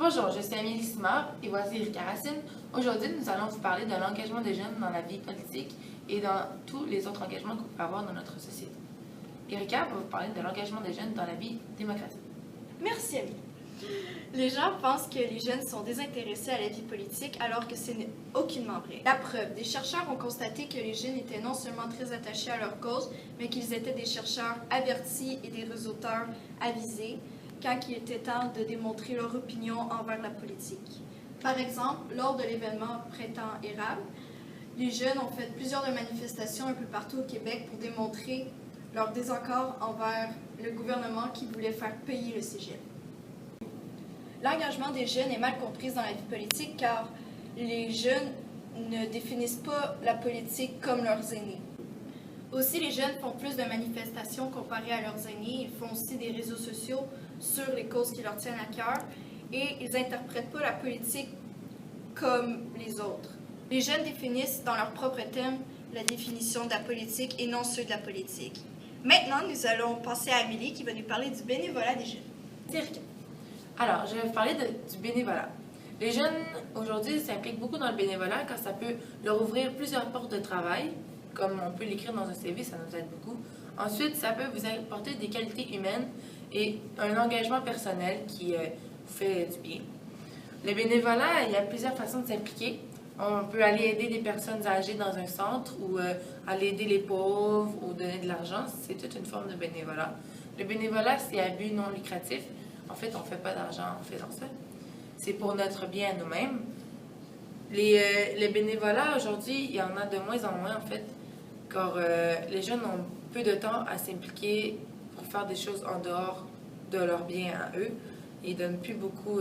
Bonjour, je suis Amélie Simard et voici Erika Racine. Aujourd'hui, nous allons vous parler de l'engagement des jeunes dans la vie politique et dans tous les autres engagements qu'on peut avoir dans notre société. Erika va vous parler de l'engagement des jeunes dans la vie démocratique. Merci, Amélie. Les gens pensent que les jeunes sont désintéressés à la vie politique alors que ce n'est aucunement vrai. La preuve, des chercheurs ont constaté que les jeunes étaient non seulement très attachés à leur cause, mais qu'ils étaient des chercheurs avertis et des réseauteurs avisés quand il était temps de démontrer leur opinion envers la politique. Par exemple, lors de l'événement Printemps érable, les jeunes ont fait plusieurs manifestations un peu partout au Québec pour démontrer leur désaccord envers le gouvernement qui voulait faire payer le cégep. L'engagement des jeunes est mal compris dans la vie politique car les jeunes ne définissent pas la politique comme leurs aînés. Aussi, les jeunes font plus de manifestations comparées à leurs aînés. Ils font aussi des réseaux sociaux sur les causes qui leur tiennent à cœur et ils n'interprètent pas la politique comme les autres. Les jeunes définissent dans leur propre thème la définition de la politique et non ceux de la politique. Maintenant, nous allons passer à Amélie qui va nous parler du bénévolat des jeunes. Alors, je vais vous parler du bénévolat. Les jeunes, aujourd'hui, s'impliquent beaucoup dans le bénévolat car ça peut leur ouvrir plusieurs portes de travail, comme on peut l'écrire dans un CV, ça nous aide beaucoup. Ensuite, ça peut vous apporter des qualités humaines et un engagement personnel qui vous fait du bien. Le bénévolat, il y a plusieurs façons de s'impliquer. On peut aller aider des personnes âgées dans un centre ou aller aider les pauvres ou donner de l'argent. C'est toute une forme de bénévolat. Le bénévolat, c'est à but non lucratif. En fait, on ne fait pas d'argent en faisant ça. C'est pour notre bien à nous-mêmes. Les bénévolats, aujourd'hui, il y en a de moins en moins, en fait, car les jeunes ont peu de temps à s'impliquer pour faire des choses en dehors de leur bien à eux. Ils ne donnent plus beaucoup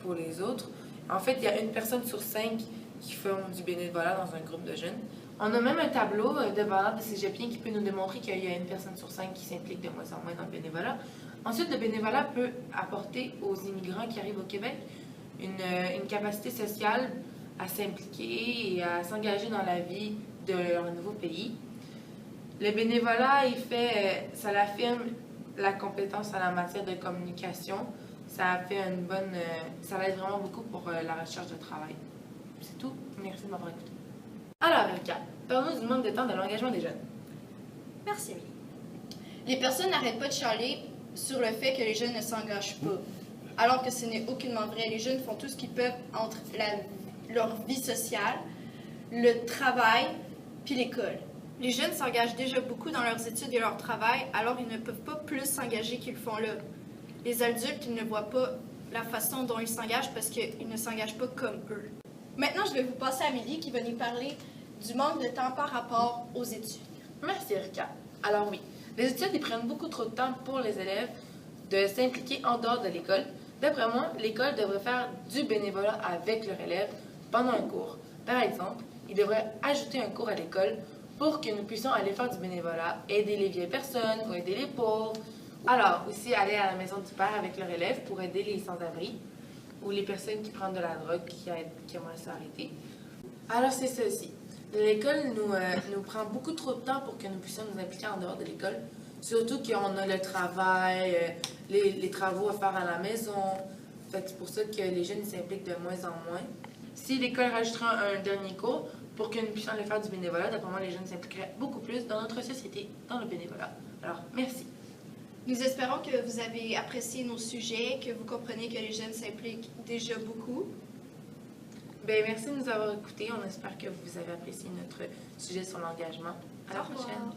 pour les autres. En fait, il y a une personne sur 5 qui font du bénévolat dans un groupe de jeunes. On a même un tableau de valeur de cégepiens qui peut nous démontrer qu'il y a une personne sur 5 qui s'implique de moins en moins dans le bénévolat. Ensuite, le bénévolat peut apporter aux immigrants qui arrivent au Québec une capacité sociale à s'impliquer et à s'engager dans la vie de leur nouveau pays. Le bénévolat, ça affirme la compétence en la matière de communication. Ça l'aide vraiment beaucoup pour la recherche de travail. C'est tout. Merci de m'avoir écouté. Alors, Erika, parle-nous du manque de temps de l'engagement des jeunes. Merci, Amélie. Les personnes n'arrêtent pas de chialer sur le fait que les jeunes ne s'engagent pas, alors que ce n'est aucunement vrai. Les jeunes font tout ce qu'ils peuvent entre leur vie sociale, le travail, puis l'école. Les jeunes s'engagent déjà beaucoup dans leurs études et leur travail, alors ils ne peuvent pas plus s'engager qu'ils le font là. Les adultes, ils ne voient pas la façon dont ils s'engagent parce qu'ils ne s'engagent pas comme eux. Maintenant, je vais vous passer à Amélie qui va nous parler du manque de temps par rapport aux études. Merci, Erika. Alors oui, les études, ils prennent beaucoup trop de temps pour les élèves de s'impliquer en dehors de l'école. D'après moi, l'école devrait faire du bénévolat avec leurs élèves pendant un cours. Par exemple, ils devraient ajouter un cours à l'école pour que nous puissions aller faire du bénévolat, aider les vieilles personnes ou aider les pauvres. Alors, aussi aller à la maison du père avec leurs élèves pour aider les sans-abri ou les personnes qui prennent de la drogue qui aimeraient s'arrêter. Alors, c'est ça aussi. L'école nous prend beaucoup trop de temps pour que nous puissions nous impliquer en dehors de l'école. Surtout qu'on a le travail, les travaux à faire à la maison. C'est pour ça que les jeunes s'impliquent de moins en moins. Si l'école rajoutera un dernier cours pour que nous puissions aller faire du bénévolat, d'après moi, les jeunes s'impliqueraient beaucoup plus dans notre société, dans le bénévolat. Alors, merci. Nous espérons que vous avez apprécié nos sujets, que vous comprenez que les jeunes s'impliquent déjà beaucoup. Merci de nous avoir écoutés. On espère que vous avez apprécié notre sujet sur l'engagement. À la prochaine.